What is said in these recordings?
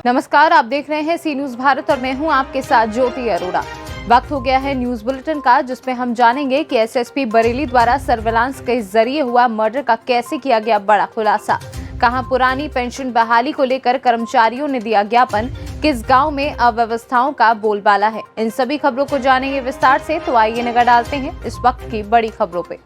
नमस्कार, आप देख रहे हैं सी न्यूज भारत और मैं हूं आपके साथ ज्योति अरोड़ा। वक्त हो गया है न्यूज बुलेटिन का, जिसमें हम जानेंगे कि एसएसपी बरेली द्वारा सर्विलांस के जरिए हुआ मर्डर का कैसे किया गया बड़ा खुलासा, कहां पुरानी पेंशन बहाली को लेकर कर्मचारियों ने दिया ज्ञापन, किस गांव में अव्यवस्थाओं का बोलबाला है। इन सभी खबरों को जानेंगे विस्तार से, तो आइए नजर डालते हैं इस वक्त की बड़ी खबरों पे।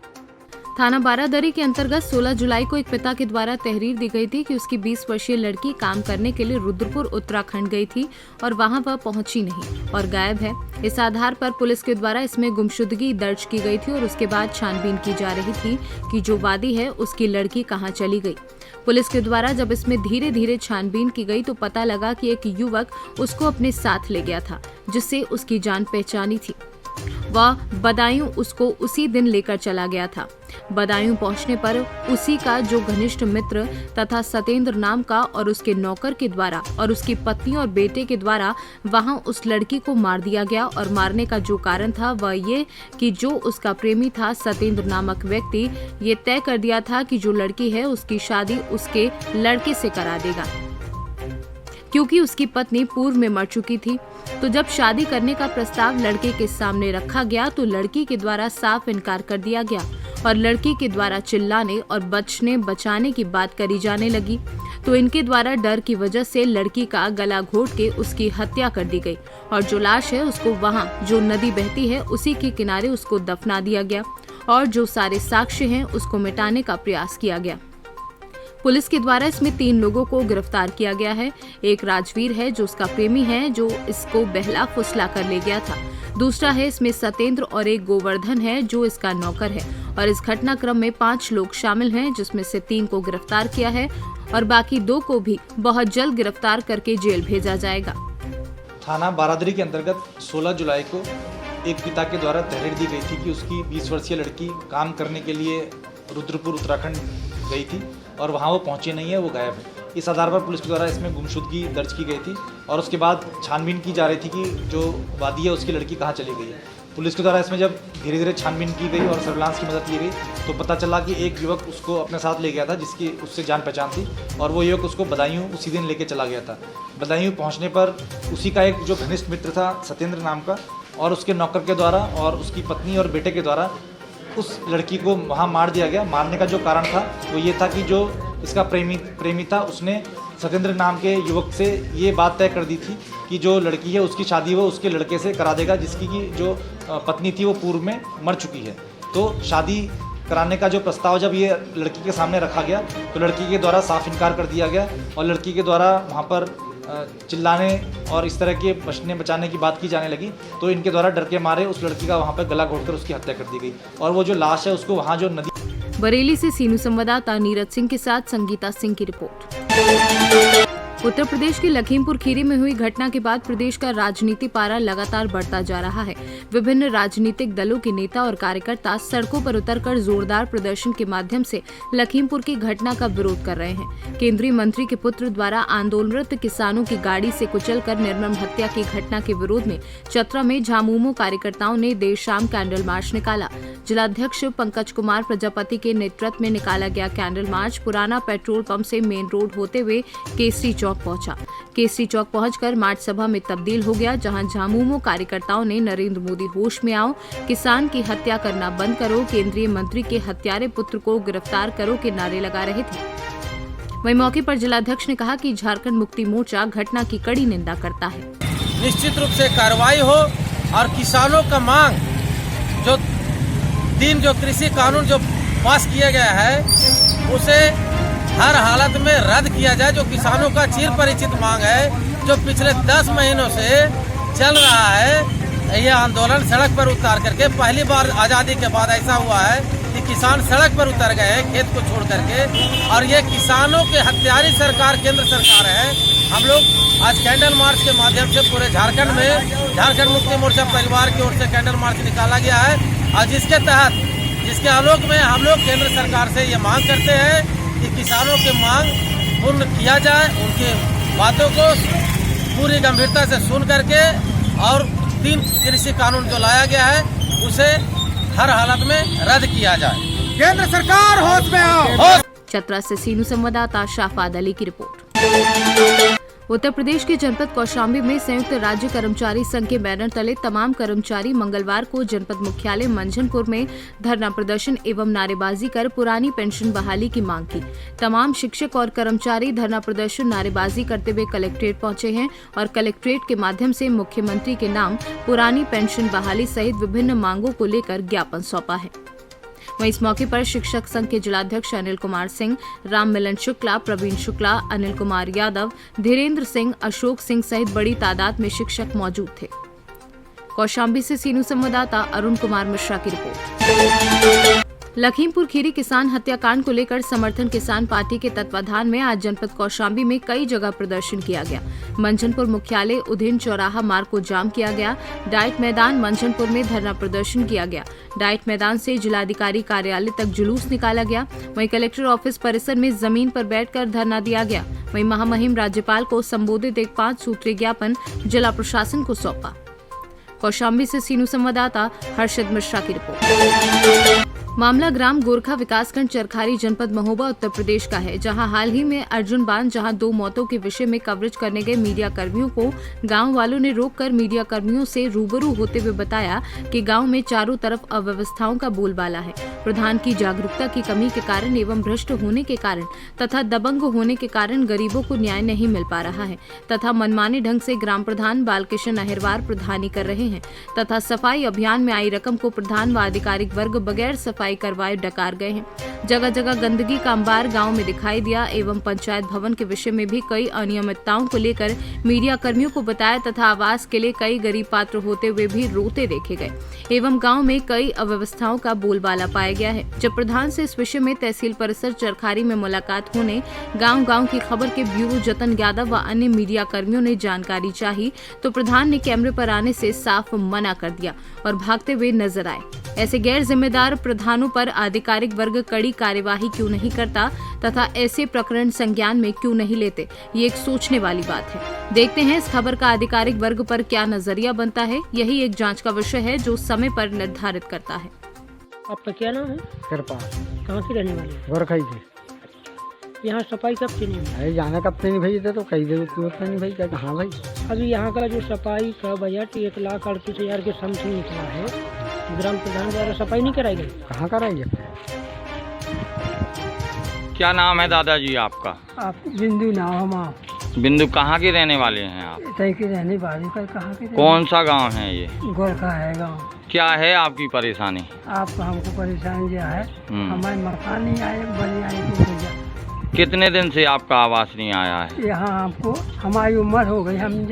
थाना बारादरी के अंतर्गत 16 जुलाई को एक पिता के द्वारा तहरीर दी गई थी कि उसकी 20 वर्षीय लड़की काम करने के लिए रुद्रपुर उत्तराखंड गई थी और वहां वह पहुंची नहीं और गायब है। इस आधार पर पुलिस के द्वारा इसमें गुमशुदगी दर्ज की गई थी और उसके बाद छानबीन की जा रही थी कि जो वादी है उसकी लड़की कहां चली गई। पुलिस के द्वारा जब इसमें धीरे धीरे छानबीन की गई तो पता लगा कि एक युवक उसको अपने साथ ले गया था, जिससे उसकी जान पहचानी थी। वह बदायूं उसको उसी दिन लेकर चला गया था। बदायूं पहुंचने पर उसी का जो घनिष्ठ मित्र तथा सतेंद्र नाम का और उसके नौकर के द्वारा और उसकी पत्नी और बेटे के द्वारा वहां उस लड़की को मार दिया गया। और मारने का जो कारण था वह ये कि जो उसका प्रेमी था सतेंद्र नामक व्यक्ति, ये तय कर दिया था कि जो लड़की है उसकी शादी उसके लड़के से करा देगा, क्योंकि उसकी पत्नी पूर्व में मर चुकी थी। तो जब शादी करने का प्रस्ताव लड़के के सामने रखा गया तो लड़की के द्वारा साफ इनकार कर दिया गया और लड़की के द्वारा चिल्लाने और बचाने की बात करी जाने लगी। तो इनके द्वारा डर की वजह से लड़की का गला घोट के उसकी हत्या कर दी गई और जो लाश है उसको वहां जो नदी बहती है उसी के किनारे उसको दफना दिया गया और जो सारे साक्ष्य हैं उसको मिटाने का प्रयास किया गया। पुलिस के द्वारा इसमें 3 लोगों को गिरफ्तार किया गया है। एक राजवीर है जो उसका प्रेमी है, जो इसको बहला फुसला कर ले गया था। दूसरा है इसमें सतेंद्र और एक गोवर्धन है जो इसका नौकर है। और इस घटनाक्रम में 5 लोग शामिल हैं, जिसमें से 3 को गिरफ्तार किया है और बाकी 2 को भी बहुत जल्द गिरफ्तार करके जेल भेजा जाएगा। थाना बारादरी के अंतर्गत 16 जुलाई को एक पिता के द्वारा तहरीर दी गई थी कि उसकी 20 वर्षीय लड़की काम करने के लिए रुद्रपुर उत्तराखंड गई थी और वहाँ वो पहुँची नहीं है, वो गायब है। इस आधार पर पुलिस के द्वारा इसमें गुमशुदगी दर्ज की गई थी और उसके बाद छानबीन की जा रही थी कि जो वादी है उसकी लड़की कहाँ चली गई है। पुलिस के द्वारा इसमें जब धीरे धीरे छानबीन की गई और सर्विलांस की मदद ली गई तो पता चला कि एक युवक उसको अपने साथ ले गया था, जिसकी उससे जान पहचान थी और वो युवक उसको बदायूं उसी दिन लेके चला गया था। बदायूं पहुँचने पर उसी का एक जो घनिष्ठ मित्र था सतेंद्र नाम का और उसके नौकर के द्वारा और उसकी पत्नी और बेटे के द्वारा उस लड़की को वहाँ मार दिया गया। मारने का जो कारण था वो ये था कि जो इसका प्रेमी था उसने सतेंद्र नाम के युवक से ये बात तय कर दी थी कि जो लड़की है उसकी शादी वो उसके लड़के से करा देगा, जिसकी की जो पत्नी थी वो पूर्व में मर चुकी है। तो शादी कराने का जो प्रस्ताव जब ये लड़की के सामने रखा गया तो लड़की के द्वारा साफ इनकार कर दिया गया और लड़की के द्वारा वहाँ पर चिल्लाने और इस तरह के बचाने की बात की जाने लगी। तो इनके द्वारा डर के मारे उस लड़की का वहाँ पर गला घोटकर उसकी हत्या कर दी गई और वो जो लाश है उसको वहाँ जो नदी। बरेली से सीनू संवाददाता नीरज सिंह के साथ संगीता सिंह की रिपोर्ट। उत्तर प्रदेश के लखीमपुर खीरी में हुई घटना के बाद प्रदेश का राजनीति पारा लगातार बढ़ता जा रहा है। विभिन्न राजनीतिक दलों के नेता और कार्यकर्ता सड़कों पर उतरकर जोरदार प्रदर्शन के माध्यम से लखीमपुर की घटना का विरोध कर रहे हैं। केंद्रीय मंत्री के पुत्र द्वारा आंदोलनरत किसानों की गाड़ी से कुचलकर निर्मम हत्या की घटना के विरोध में चतरा में झामुमो कार्यकर्ताओं ने देर शाम कैंडल मार्च निकाला। जिलाध्यक्ष पंकज कुमार प्रजापति के नेतृत्व में निकाला गया कैंडल मार्च पुराना पेट्रोल पंप से मेन रोड होते हुए केसरी चौक पहुंचा। केसरी चौक पहुंचकर मार्च सभा में तब्दील हो गया, जहां झामुमो कार्यकर्ताओं ने नरेंद्र मोदी होश में आओ, किसान की हत्या करना बंद करो, केंद्रीय मंत्री के हत्यारे पुत्र को गिरफ्तार करो के नारे लगा रहे थे। वहीं मौके पर जिलाध्यक्ष ने कहा कि झारखंड मुक्ति मोर्चा घटना की कड़ी निंदा करता है। निश्चित रूप से कार्रवाई हो और किसानों का मांग जो कृषि कानून जो पास किया गया है उसे हर हालत में रद्द किया जाए। जो किसानों का चिर परिचित मांग है, जो पिछले 10 महीनों से चल रहा है, यह आंदोलन सड़क पर उतार करके पहली बार आज़ादी के बाद ऐसा हुआ है कि किसान सड़क पर उतर गए खेत को छोड़ करके। और ये किसानों के हत्यारी सरकार केंद्र सरकार है। हम लोग आज कैंडल मार्च के माध्यम से पूरे झारखंड में झारखंड मुक्ति मोर्चा परिवार की ओर से कैंडल मार्च निकाला गया है और जिसके आलोक में हम लोग केंद्र सरकार से ये मांग करते हैं कि किसानों की मांग पूर्ण किया जाए, उनकी बातों को पूरी गंभीरता से सुन करके और 3 कृषि कानून जो लाया गया है उसे हर हालत में रद्द किया जाए। केंद्र सरकार होश में आओ। चतरा से सीनू संवाददाता शाफाद अली की रिपोर्ट। उत्तर प्रदेश के जनपद कौशाम्बी में संयुक्त राज्य कर्मचारी संघ के बैनर तले तमाम कर्मचारी मंगलवार को जनपद मुख्यालय मंझनपुर में धरना प्रदर्शन एवं नारेबाजी कर पुरानी पेंशन बहाली की मांग की। तमाम शिक्षक और कर्मचारी धरना प्रदर्शन नारेबाजी करते हुए कलेक्ट्रेट पहुंचे हैं और कलेक्ट्रेट के माध्यम से मुख्यमंत्री के नाम पुरानी पेंशन बहाली सहित विभिन्न मांगों को लेकर ज्ञापन सौंपा है। वहीं इस मौके पर शिक्षक संघ के जिलाध्यक्ष अनिल कुमार सिंह, राम मिलन शुक्ला, प्रवीण शुक्ला, अनिल कुमार यादव, धीरेन्द्र सिंह, अशोक सिंह सहित बड़ी तादाद में शिक्षक मौजूद थे। कौशाम्बी से सीनू संवाददाता अरुण कुमार मिश्रा की रिपोर्ट। लखीमपुर खीरी किसान हत्याकांड को लेकर समर्थन किसान पार्टी के तत्वाधान में आज जनपद कौशाम्बी में कई जगह प्रदर्शन किया गया। मंझनपुर मुख्यालय उधेन चौराहा मार्ग को जाम किया गया। डाइट मैदान मंझनपुर में धरना प्रदर्शन किया गया। डाइट मैदान से जिलाधिकारी कार्यालय तक जुलूस निकाला गया। वहीं कलेक्टर ऑफिस परिसर में जमीन पर बैठकर धरना दिया गया। वहीं महामहिम राज्यपाल को संबोधित एक 5 सूत्रीय ज्ञापन जिला प्रशासन को सौंपा। कौशाम्बी से सीनू संवाददाता हर्षद मिश्रा की रिपोर्ट। मामला ग्राम गोरखा विकासखंड चरखारी जनपद महोबा उत्तर प्रदेश का है, जहां हाल ही में अर्जुन बांध जहां 2 मौतों के विषय में कवरेज करने गए मीडिया कर्मियों को गांव वालों ने रोककर मीडिया कर्मियों से रूबरू होते हुए बताया कि गांव में चारों तरफ अव्यवस्थाओं का बोलबाला है। प्रधान की जागरूकता की कमी के कारण एवं भ्रष्ट होने के कारण तथा दबंग होने के कारण गरीबों को न्याय नहीं मिल पा रहा है तथा मनमाने ढंग से ग्राम प्रधान बालकिशन अहिरवार प्रधानी कर रहे हैं तथा सफाई अभियान में आई रकम को प्रधान व आधिकारिक वर्ग बगैर सफाई करवाए डकार गए हैं। जगह जगह गंदगी का अंबार गांव में दिखाई दिया एवं पंचायत भवन के विषय में भी कई अनियमितताओं को लेकर मीडिया कर्मियों को बताया तथा आवास के लिए कई गरीब पात्र होते हुए भी रोते देखे गए एवं गांव में कई अव्यवस्थाओं का बोलबाला पाया गया है। जब प्रधान से इस विषय में तहसील परिसर चरखारी में मुलाकात होने गांव की खबर के ब्यूरो जतन यादव व अन्य मीडिया कर्मियों ने जानकारी चाही तो प्रधान ने कैमरे पर आने से साफ मना कर दिया और भागते हुए नजर आए। ऐसे गैर जिम्मेदार प्रधानों पर आधिकारिक वर्ग कड़ी कार्यवाही क्यों नहीं करता तथा ऐसे प्रकरण संज्ञान में क्यों नहीं लेते, ये एक सोचने वाली बात है। देखते हैं इस खबर का आधिकारिक वर्ग पर क्या नजरिया बनता है। यही एक जांच का विषय है जो समय पर निर्धारित करता है। आपका क्या नाम है? कृपा। कहाँ की रहने वाली है? गोरखा से। यहाँ सफाई कब से नहीं हुई? अरे जाना कब से नहीं भाई, तो कई देर नहीं भाई क्या। हाँ भाई, अभी यहाँ का जो सफाई का बजट 1,38,000 के समथिंग निकला है, ग्राम प्रधान द्वारा सफाई नहीं कराई गई। कहाँ कराएंगे? क्या नाम है दादाजी आपका? आप बिंदु नाम हम बिंदु कहाँ के रहने वाले हैं आप? तय के रहने वाले पर कहाँ के? कौन सा गांव है ये? गोरखा है गाँव। क्या है आपकी परेशानी? आपको हमको परेशानी जो है, हमारे मकान नहीं आए, बने आए तो भैया। कितने दिन से आपका आवास नहीं आया है? यहाँ आपको हमारी उम्र हो गई, हम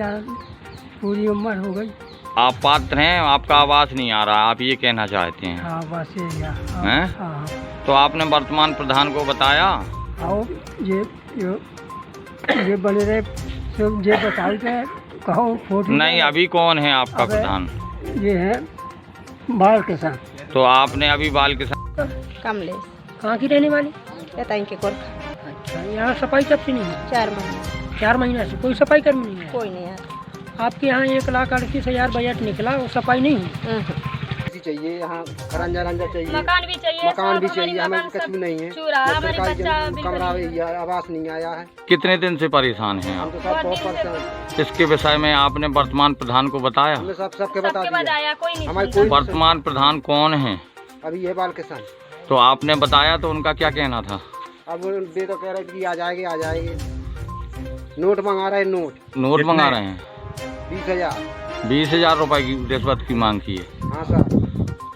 पूरी उम्र हो गई। आप पात्र हैं, आपका आवास नहीं आ रहा, आप ये कहना चाहते हैं? हाँ बस ये हैं? हाँ। तो आपने वर्तमान प्रधान को बताया? आओ ये बने रहे सब ये बताते कहो फोटो नहीं, अभी कौन है आपका प्रधान? ये है बाल किसान। तो आपने अभी बाल किसान कमलेश। कहाँ की रहने वाली? बताएं के गोरखा। अच्छा, यहाँ सफाई कब से नहीं है? 4 महीने। 4 महीने से कोई सफाई कर्मी नहीं है? कोई नहीं आता। आपके यहाँ 1,38,000 बजट निकला, वो सफाई नहीं हुई? चाहिए यहाँ रंजा चाहिए, मकान भी चाहिए, हमें कुछ भी नहीं है। कमरा आवास नहीं आया है। कितने दिन से परेशान हैं हम आप? तो सब बहुत परेशान। इसके विषय में आपने वर्तमान प्रधान को बताया? हमने सबके बता दिया। कोई नहीं। हमारे कोई वर्तमान प्रधान कौन है? अभी ये बाल किसान। तो आपने बताया तो उनका क्या कहना था? अब दे तो कह रहे कि आ जाएंगे। नोट मंगा रहे हैं, नोट मंगा रहे हैं। 20,000 रुपए की रिश्वत की मांग की है। हाँ सर।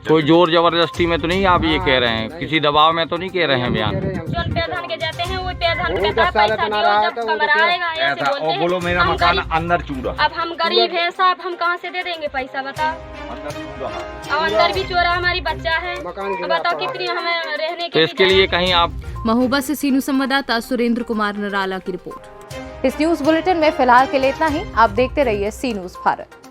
कोई जोर जबरदस्ती में तो नहीं आप ये कह रहे हैं? किसी दबाव में तो नहीं कह रहे हैं बयान? जो प्रधान के जाते हैं वो प्रधान कहता है पैसा दियो, जब कमरा आएगा ऐसे बोलते हैं। बोलो मेरा मकान अंदर चूरा। अब हम गरीब हैं साहब, हम कहाँ से दे देंगे पैसा बताओ? अब अंदर भी चोरा, हमारी बच्चा है, बताओ कितनी हमें रहने तो इसके लिए कहीं आप। महोबा से सीनू संवाददाता सुरेंद्र कुमार नराला की रिपोर्ट। इस न्यूज बुलेटिन में फिलहाल के लिए इतना ही। आप देखते रहिए सी न्यूज भारत।